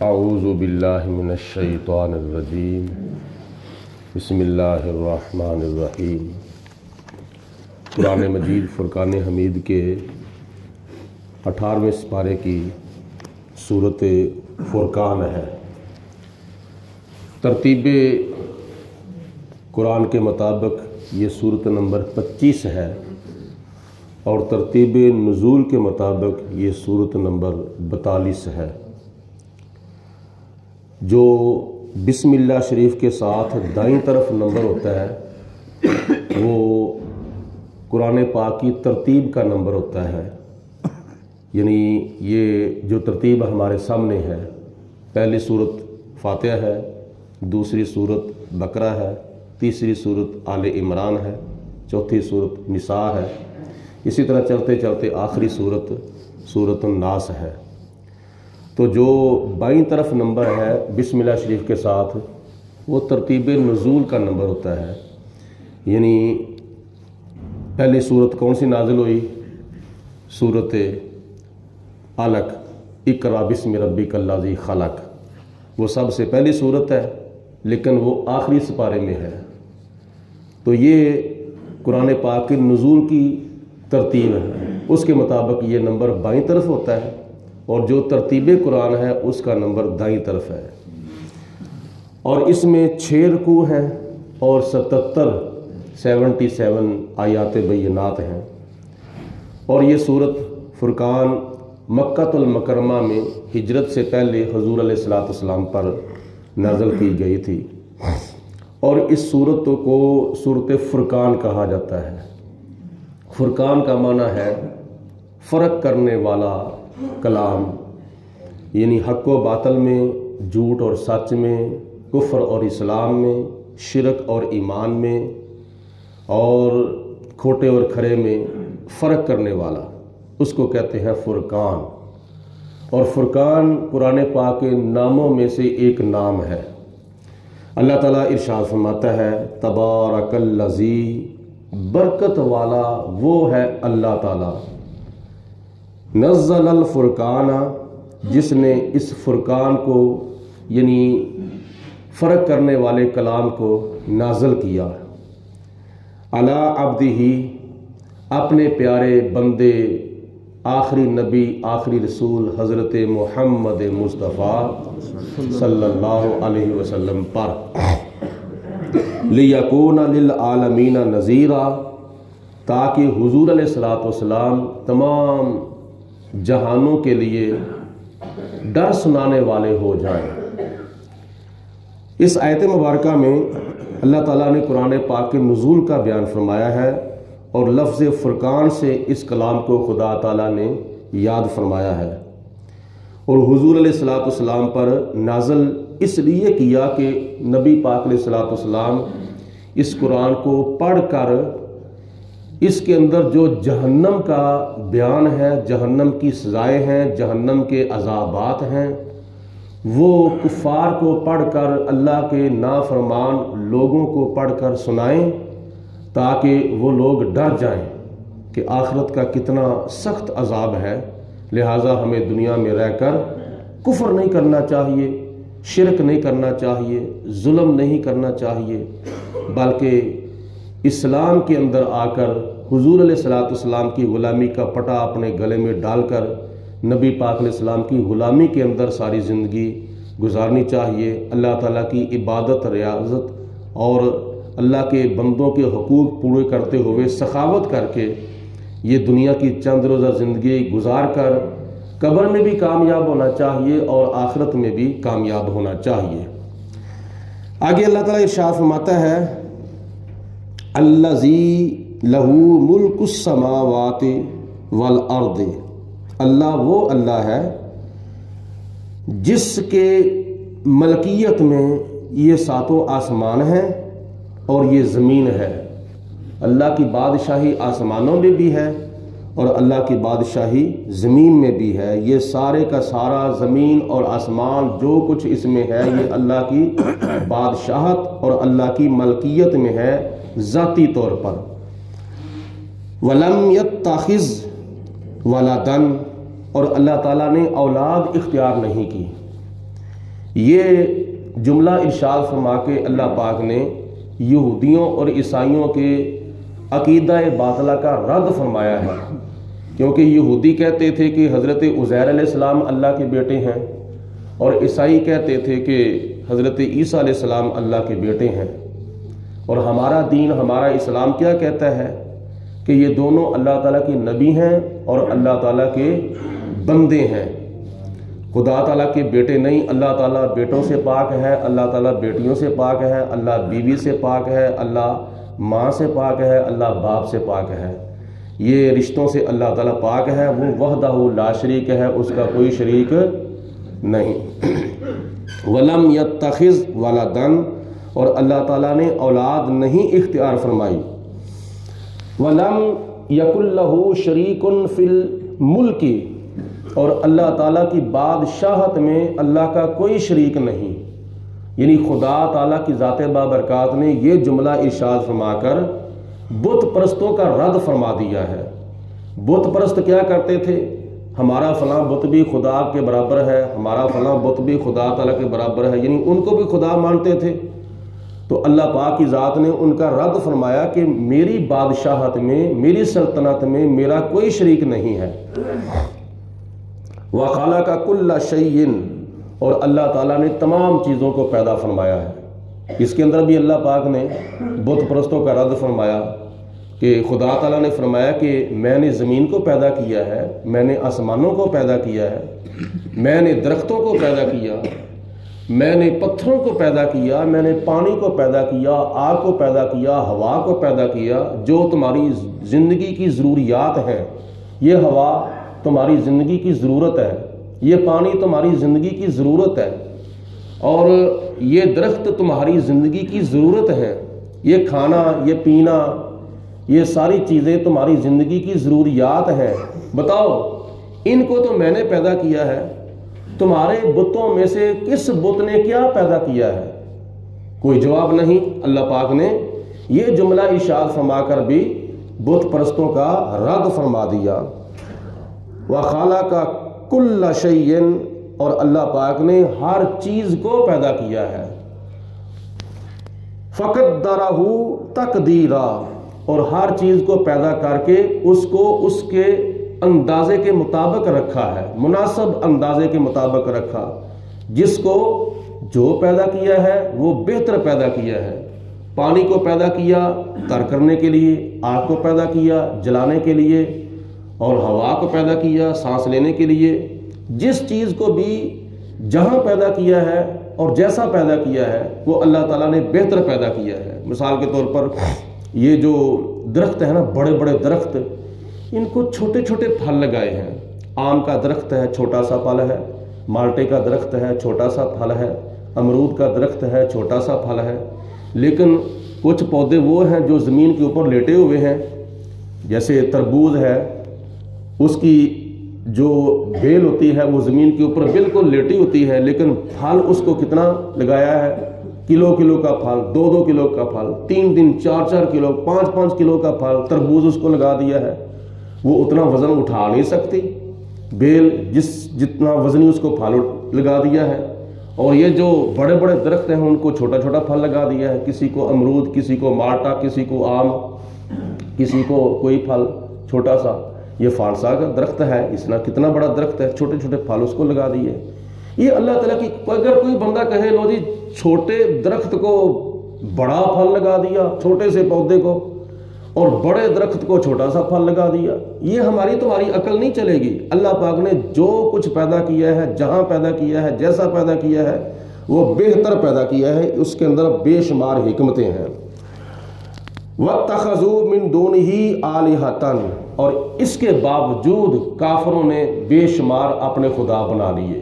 اعوذ باللہ من الشیطان الرجیم بسم اللہ الرحمن الرحیم۔ قرآن مجید فرقان حمید کے 18ویں سپارے کی سورت فرقان ہے۔ ترتیب قرآن کے مطابق یہ سورت نمبر 25 ہے اور ترتیب نزول کے مطابق یہ سورت نمبر 42 ہے۔ جو بسم اللہ شریف کے ساتھ دائیں طرف نمبر ہوتا ہے وہ قرآن پاک کی ترتیب کا نمبر ہوتا ہے، یعنی یہ جو ترتیب ہمارے سامنے ہے، پہلی سورت فاتحہ ہے، دوسری سورت بقرہ ہے، تیسری سورت آل عمران ہے، چوتھی سورت نساء ہے، اسی طرح چلتے چلتے آخری سورت الناس ہے۔ تو جو بائیں طرف نمبر ہے بسم اللہ شریف کے ساتھ وہ ترتیب نزول کا نمبر ہوتا ہے، یعنی پہلی سورت کون سی نازل ہوئی؟ سورت علق، اقرأ بسم ربک الذی خلق، وہ سب سے پہلی سورت ہے لیکن وہ آخری سپارے میں ہے۔ تو یہ قرآن پاک کے نزول کی ترتیب ہے، اس کے مطابق یہ نمبر بائیں طرف ہوتا ہے، اور جو ترتیب قرآن ہے اس کا نمبر دائیں طرف ہے۔ اور اس میں 6 رکوع ہیں اور 77 آیات بینات ہیں، اور یہ سورت فرقان مکہ المکرمہ میں ہجرت سے پہلے حضور علیہ السلام پر نازل کی گئی تھی، اور اس سورت کو سورت فرقان کہا جاتا ہے۔ فرقان کا معنی ہے فرق کرنے والا کلام، یعنی حق و باطل میں، جھوٹ اور سچ میں، کفر اور اسلام میں، شرک اور ایمان میں، اور کھوٹے اور کھرے میں فرق کرنے والا، اس کو کہتے ہیں فرقان۔ اور فرقان قرآن پاک کے ناموں میں سے ایک نام ہے۔ اللہ تعالیٰ ارشاد فرماتا ہے تبارک الذی، برکت والا وہ ہے اللہ تعالیٰ، نزل الفرقان، جس نے اس فرقان کو یعنی فرق کرنے والے کلام کو نازل کیا، علی عبدہ، اپنے پیارے بندے آخری نبی آخری رسول حضرت محمد مصطفیٰ صلی اللہ علیہ وسلم پر، لیکون للعالمین نذیرا، تاکہ حضور علیہ السلام تمام جہانوں کے لیے ڈر سنانے والے ہو جائیں۔ اس آیت مبارکہ میں اللہ تعالیٰ نے قرآن پاک کے نزول کا بیان فرمایا ہے، اور لفظ فرقان سے اس کلام کو خدا تعالیٰ نے یاد فرمایا ہے، اور حضور علیہ السلام پر نازل اس لیے کیا کہ نبی پاک علیہ السلام اس قرآن کو پڑھ کر اس کے اندر جو جہنم کا بیان ہے، جہنم کی سزائیں ہیں، جہنم کے عذابات ہیں، وہ کفار کو پڑھ کر، اللہ کے نافرمان لوگوں کو پڑھ کر سنائیں، تاکہ وہ لوگ ڈر جائیں کہ آخرت کا کتنا سخت عذاب ہے۔ لہٰذا ہمیں دنیا میں رہ کر کفر نہیں کرنا چاہیے، شرک نہیں کرنا چاہیے، ظلم نہیں کرنا چاہیے، بلکہ اسلام کے اندر آ کر حضور علیہ السلام کی غلامی کا پٹا اپنے گلے میں ڈال کر نبی پاک علیہ السلام کی غلامی کے اندر ساری زندگی گزارنی چاہیے۔ اللہ تعالیٰ کی عبادت، ریاضت اور اللہ کے بندوں کے حقوق پورے کرتے ہوئے سخاوت کر کے یہ دنیا کی چند روزہ زندگی گزار کر قبر میں بھی کامیاب ہونا چاہیے اور آخرت میں بھی کامیاب ہونا چاہیے۔ آگے اللہ تعالیٰ ارشاد فرماتا ہے الذی لہ ملک السماوات والارض، اللہ وہ اللہ ہے جس کے ملکیت میں یہ 7 آسمان ہیں اور یہ زمین ہے۔ اللہ کی بادشاہی آسمانوں میں بھی ہے اور اللہ کی بادشاہی زمین میں بھی ہے۔ یہ سارے کا سارا زمین اور آسمان جو کچھ اس میں ہے یہ اللہ کی بادشاہت اور اللہ کی ملکیت میں ہے ذاتی طور پر۔ وَلَمْ يَتَّخِذْ وَلَدًا، اور اللہ تعالیٰ نے اولاد اختیار نہیں کی، یہ جملہ ارشاد فرما کے اللہ پاک نے یہودیوں اور عیسائیوں کے عقیدہ باطلہ کا رد فرمایا ہے، کیونکہ یہودی کہتے تھے کہ حضرت عزیر علیہ السلام اللہ کے بیٹے ہیں، اور عیسائی کہتے تھے کہ حضرت عیسیٰ علیہ السلام اللہ کے بیٹے ہیں۔ اور ہمارا دین، ہمارا اسلام کیا کہتا ہے کہ یہ دونوں اللہ تعالیٰ کے نبی ہیں اور اللہ تعالیٰ کے بندے ہیں، خدا تعالیٰ کے بیٹے نہیں۔ اللہ تعالیٰ بیٹوں سے پاک ہے، اللہ تعالیٰ بیٹیوں سے پاک ہے، اللہ بیوی سے پاک ہے، اللہ ماں سے پاک ہے، اللہ باپ سے پاک ہے۔ یہ رشتوں سے اللہ تعالیٰ پاک ہے، وہ وحدہ لا شریک ہے، اس کا کوئی شریک نہیں۔ وَلَمْ يَتَّخِذْ وَلَدًا، اور اللہ تعالیٰ نے اولاد نہیں اختیار فرمائی۔ وَلَمْ يَكُنْ لَهُ شَرِيكٌ فِي الْمُلْكِ، اور اللہ تعالیٰ کی بادشاہت میں اللہ کا کوئی شریک نہیں، یعنی خدا تعالیٰ کی ذات بابرکات نے یہ جملہ ارشاد فرما کر بت پرستوں کا رد فرما دیا ہے۔ بت پرست کیا کرتے تھے؟ ہمارا فلاں بت بھی خدا کے برابر ہے، ہمارا فلاں بت بھی خدا تعالیٰ کے برابر ہے، یعنی ان کو بھی خدا مانتے تھے۔ تو اللہ پاک کی ذات نے ان کا رد فرمایا کہ میری بادشاہت میں، میری سلطنت میں میرا کوئی شریک نہیں ہے۔ وَخَلَقَ كُلَّ شَيْءٍ، اور اللہ تعالیٰ نے تمام چیزوں کو پیدا فرمایا ہے۔ اس کے اندر بھی اللہ پاک نے بت پرستوں کا رد فرمایا کہ خدا تعالیٰ نے فرمایا کہ میں نے زمین کو پیدا کیا ہے، میں نے آسمانوں کو پیدا کیا ہے، میں نے درختوں کو پیدا کیا، میں نے پتھروں کو پیدا کیا، میں نے پانی کو پیدا کیا، آگ کو پیدا کیا، ہوا کو پیدا کیا، جو تمہاری زندگی کی ضروریات ہیں۔ یہ ہوا تمہاری زندگی کی ضرورت ہے، یہ پانی تمہاری زندگی کی ضرورت ہے، اور یہ درخت تمہاری زندگی کی ضرورت ہے، یہ کھانا، یہ پینا، یہ ساری چیزیں تمہاری زندگی کی ضروریات ہیں۔ بتاؤ، ان کو تو میں نے پیدا کیا ہے، تمہارے بتوں میں سے کس بت نے کیا پیدا کیا ہے؟ کوئی جواب نہیں۔ اللہ پاک نے یہ جملہ ارشاد فرما کر بھی بت پرستوں کا رد فرما دیا۔ وَخَلَقَ كُلَّ شَيْءٍ، اور اللہ پاک نے ہر چیز کو پیدا کیا ہے۔ فَقَدَّرَهُ تَقْدِيرًا، اور ہر چیز کو پیدا کر کے اس کو اس کے اندازے کے مطابق رکھا ہے، مناسب اندازے کے مطابق رکھا۔ جس کو جو پیدا کیا ہے وہ بہتر پیدا کیا ہے۔ پانی کو پیدا کیا تر کرنے کے لیے، آگ کو پیدا کیا جلانے کے لیے، اور ہوا کو پیدا کیا سانس لینے کے لیے۔ جس چیز کو بھی جہاں پیدا کیا ہے اور جیسا پیدا کیا ہے وہ اللہ تعالیٰ نے بہتر پیدا کیا ہے۔ مثال کے طور پر یہ جو درخت ہے نا، بڑے بڑے درخت، ان کو چھوٹے چھوٹے پھل لگائے ہیں۔ آم کا درخت ہے، چھوٹا سا پھل ہے، مالٹے کا درخت ہے، چھوٹا سا پھل ہے، امرود کا درخت ہے، چھوٹا سا پھل ہے۔ لیکن کچھ پودے وہ ہیں جو زمین کے اوپر لیٹے ہوئے ہیں، جیسے تربوز ہے، اس کی جو بیل ہوتی ہے وہ زمین کے اوپر بالکل لیٹی ہوتی ہے، لیکن پھل اس کو کتنا لگایا ہے؟ کلو کلو کا پھل، 2 کلو کا پھل، 3 4 کلو، 5 کلو کا پھل تربوز اس کو لگا دیا ہے۔ وہ اتنا وزن اٹھا نہیں سکتی بیل، جتنا وزنی اس کو پھل لگا دیا ہے۔ اور یہ جو بڑے بڑے درخت ہیں ان کو چھوٹا چھوٹا پھل لگا دیا ہے، کسی کو امرود، کسی کو مالٹا، کسی کو آم، کسی کو کوئی پھل چھوٹا سا۔ یہ فانسا کا درخت ہے، اس نے کتنا بڑا درخت ہے، چھوٹے چھوٹے پھل اس کو لگا دیے۔ یہ اللہ تعالیٰ کی، اگر کوئی بندہ کہے لو جی چھوٹے درخت کو بڑا پھل لگا دیا، چھوٹے سے پودے کو، اور بڑے درخت کو چھوٹا سا پھل لگا دیا، یہ ہماری تمہاری عقل نہیں چلے گی۔ اللہ پاک نے جو کچھ پیدا کیا ہے، جہاں پیدا کیا ہے، جیسا پیدا کیا ہے، وہ بہتر پیدا کیا ہے، اس کے اندر بے شمار حکمتیں ہیں۔ وَاتَّخَذُوا مِن دُونِهِ آلِهَةً، اور اس کے باوجود کافروں نے بے شمار اپنے خدا بنا لیے۔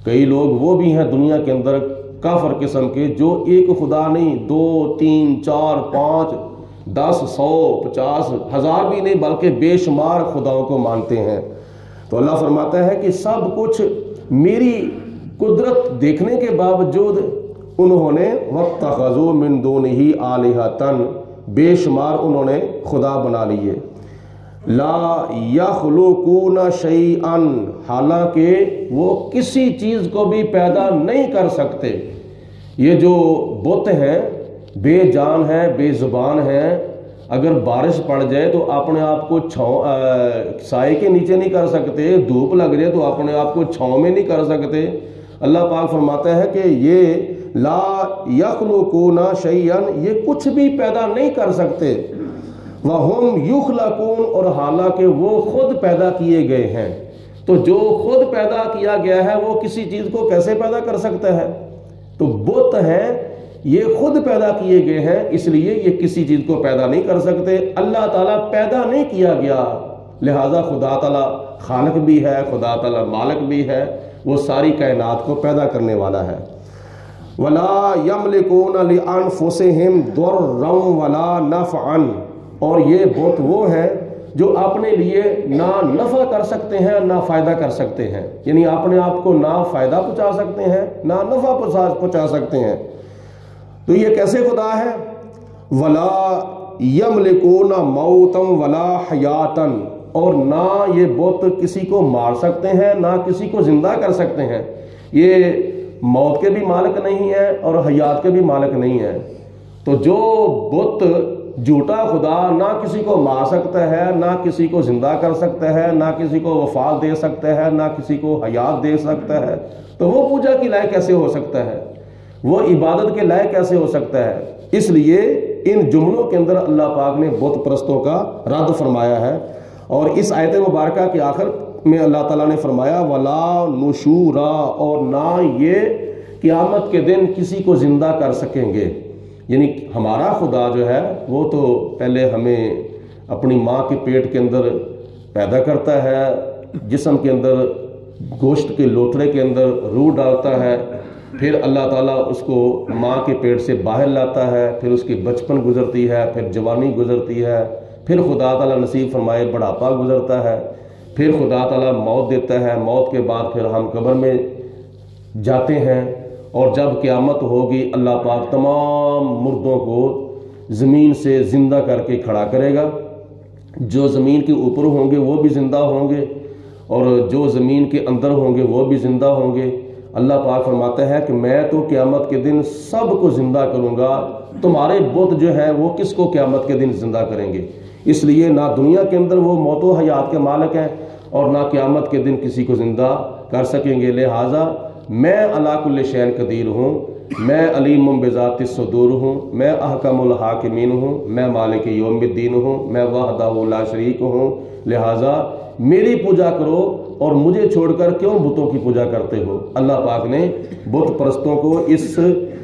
کئی لوگ وہ بھی ہیں دنیا کے اندر کافر قسم کے جو ایک خدا نہیں، 2 3 4 5 10 100 50 1000 بھی نہیں، بلکہ بے شمار خداؤں کو مانتے ہیں۔ تو اللہ فرماتا ہے کہ سب کچھ میری قدرت دیکھنے کے باوجود انہوں نے وَاتَّخَذُوا مِن دُونِهِ آلِهَةً، بے شمار انہوں نے خدا بنا لیے۔ لا یخلقون شیئا، حالانکہ وہ کسی چیز کو بھی پیدا نہیں کر سکتے۔ یہ جو بت ہیں بے جان ہیں، بے زبان ہیں، اگر بارش پڑ جائے تو اپنے آپ کو سائے کے نیچے نہیں کر سکتے، دھوپ لگ جائے تو اپنے آپ کو چھاؤں میں نہیں کر سکتے۔ اللہ پاک فرماتا ہے کہ یہ لا یخلقون شیئا، یہ کچھ بھی پیدا نہیں کر سکتے، وَهُمْ يُخْلَقُونَ، اور حالانکہ وہ خود پیدا کیے گئے ہیں۔ تو جو خود پیدا کیا گیا ہے وہ کسی چیز کو کیسے پیدا کر سکتا ہے؟ تو بت ہیں یہ خود پیدا کیے گئے ہیں، اس لیے یہ کسی چیز کو پیدا نہیں کر سکتے۔ اللہ تعالیٰ پیدا نہیں کیا گیا، لہٰذا خدا تعالیٰ خالق بھی ہے، خدا تعالیٰ مالک بھی ہے، وہ ساری کائنات کو پیدا کرنے والا ہے۔ وَلَا يَمْلِكُونَ لِأَنفُسِهِمْ ضَرًّا وَلَا نَفْعًا، اور یہ بت وہ ہیں جو اپنے لیے نہ نفع کر سکتے ہیں نہ فائدہ کر سکتے ہیں، یعنی اپنے آپ کو نہ فائدہ پہنچا سکتے ہیں نہ نفع پہنچا سکتے ہیں۔ تو یہ کیسے خدا ہے؟ وَلَا يَمْلِكُونَ مَوْتًا وَلَا حَيَاتًا، اور نہ یہ بت کسی کو مار سکتے ہیں نہ کسی کو زندہ کر سکتے ہیں۔ یہ موت کے بھی مالک نہیں ہے اور حیات کے بھی مالک نہیں ہے۔ تو جو بت جھوٹا خدا نہ کسی کو مار سکتا ہے نہ کسی کو زندہ کر سکتا ہے نہ کسی کو وفات دے سکتا ہے نہ کسی کو حیات دے سکتا ہے، تو وہ پوجا کے لائق کیسے ہو سکتا ہے؟ وہ عبادت کے لائق کیسے ہو سکتا ہے؟ اس لیے ان جملوں کے اندر اللہ پاک نے بت پرستوں کا رد فرمایا ہے۔ اور اس آیت مبارکہ کے آخر میں اللہ تعالیٰ نے فرمایا وَلَا نُشُورًا، اور نہ یہ قیامت کے دن کسی کو زندہ کر سکیں گے۔ یعنی ہمارا خدا جو ہے وہ تو پہلے ہمیں اپنی ماں کے پیٹ کے اندر پیدا کرتا ہے، جسم کے اندر گوشت کے لوتھڑے کے اندر روح ڈالتا ہے، پھر اللہ تعالیٰ اس کو ماں کے پیٹ سے باہر لاتا ہے، پھر اس کی بچپن گزرتی ہے، پھر جوانی گزرتی ہے، پھر خدا تعالیٰ نصیب فرمائے بڑھاپا گزرتا ہے، پھر خدا تعالیٰ موت دیتا ہے، موت کے بعد پھر ہم قبر میں جاتے ہیں، اور جب قیامت ہوگی اللہ پاک تمام مردوں کو زمین سے زندہ کر کے کھڑا کرے گا۔ جو زمین کے اوپر ہوں گے وہ بھی زندہ ہوں گے اور جو زمین کے اندر ہوں گے وہ بھی زندہ ہوں گے۔ اللہ پاک فرماتا ہے کہ میں تو قیامت کے دن سب کو زندہ کروں گا، تمہارے بت جو ہیں وہ کس کو قیامت کے دن زندہ کریں گے؟ اس لیے نہ دنیا کے اندر وہ موت و حیات کے مالک ہیں اور نہ قیامت کے دن کسی کو زندہ کر سکیں گے۔ لہٰذا میں علی کل شیء قدیر ہوں، میں علیم بذات الصدور ہوں، میں احکم الحاکمین ہوں، میں مالک یوم الدین ہوں، میں وحدہ لا شریک ہوں، لہٰذا میری پوجا کرو اور مجھے چھوڑ کر کیوں بتوں کی پوجا کرتے ہو؟ اللہ پاک نے بت پرستوں کو اس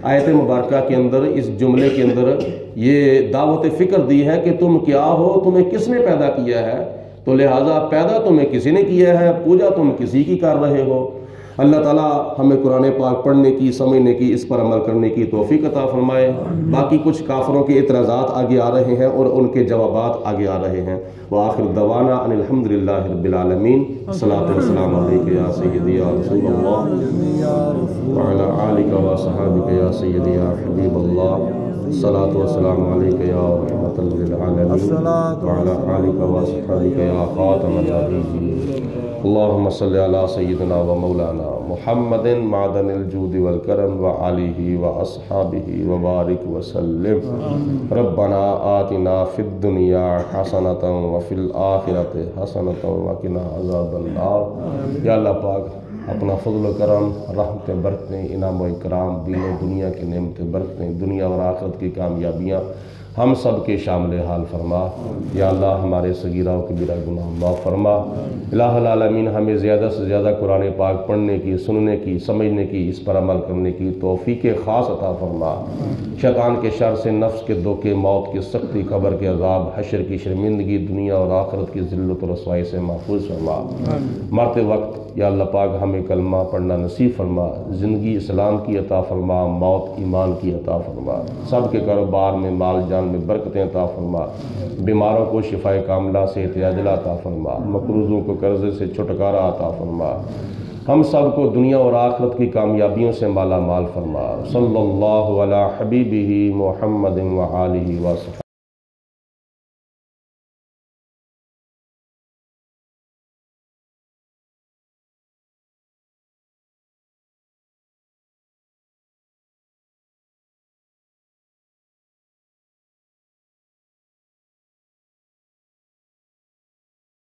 آیت مبارکہ کے اندر، اس جملے کے اندر یہ دعوت فکر دی ہے کہ تم کیا ہو، تمہیں کس نے پیدا کیا ہے؟ تو لہٰذا پیدا تمہیں کسی نے کیا ہے، پوجا تم کسی کی کر رہے ہو۔ اللہ تعالیٰ ہمیں قرآن پاک پڑھنے کی، سمجھنے کی، اس پر عمل کرنے کی توفیق عطا فرمائے۔ باقی کچھ کافروں کے اعتراضات آگے آ رہے ہیں اور ان کے جوابات آگے آ رہے ہیں۔ وآخر دعوانا ان الحمد للہ رب العالمین۔ الصلاۃ والسلام علیک یا سیدی یا رسول اللہ وعلی آلک و صحابک یا سیدی یا حبیب اللہ۔ الصلاۃ والسلام علیک یا رحمۃ للعالمین وعلی آلک و صحابک یا خاتم النبیین۔ اللہم صلی علی سیدنا و مولانا محمد معدن الجود والکرم وآلہ واصحابہ وبارک وسلم۔ ربنا آتنا فی الدنیا حسنۃ وفی الآخرۃ حسنۃ وقنا عذاب النار۔ یا اللہ پاک اپنا فضل و کرم، رحمت برکتیں، انعام و اکرام، دین و دنیا کی نعمت برکتیں، دنیا اور آخرت کی کامیابیاں ہم سب کے شامل حال فرما۔ یا اللہ ہمارے صغیرہ و کبیرہ گناہ معاف فرما۔ الہ العالمین ہمیں زیادہ سے زیادہ قرآن پاک پڑھنے کی، سننے کی، سمجھنے کی، اس پر عمل کرنے کی توفیق خاص عطا فرما۔ شیطان کے شر سے، نفس کے دھوکے، موت کی سختی، قبر کے عذاب، حشر کی شرمندگی، دنیا اور آخرت کی ذلت و رسوائی سے محفوظ فرما۔ مرتے وقت یا اللہ پاک ہمیں کلمہ پڑھنا نصیب فرما، زندگی اسلام کی عطا فرما، موت ایمان کی عطا فرما۔ سب کے کاروبار میں، مال جان میں برکتیں عطا فرما، بیماروں کو شفاء کاملہ سے عاجلہ عطا فرما، مقروضوں کو قرضے سے چھٹکارا عطا فرما، ہم سب کو دنیا اور آخرت کی کامیابیوں سے مالا مال فرما۔ صلی اللہ علی حبیبہ محمد و آلہ وصحبہ۔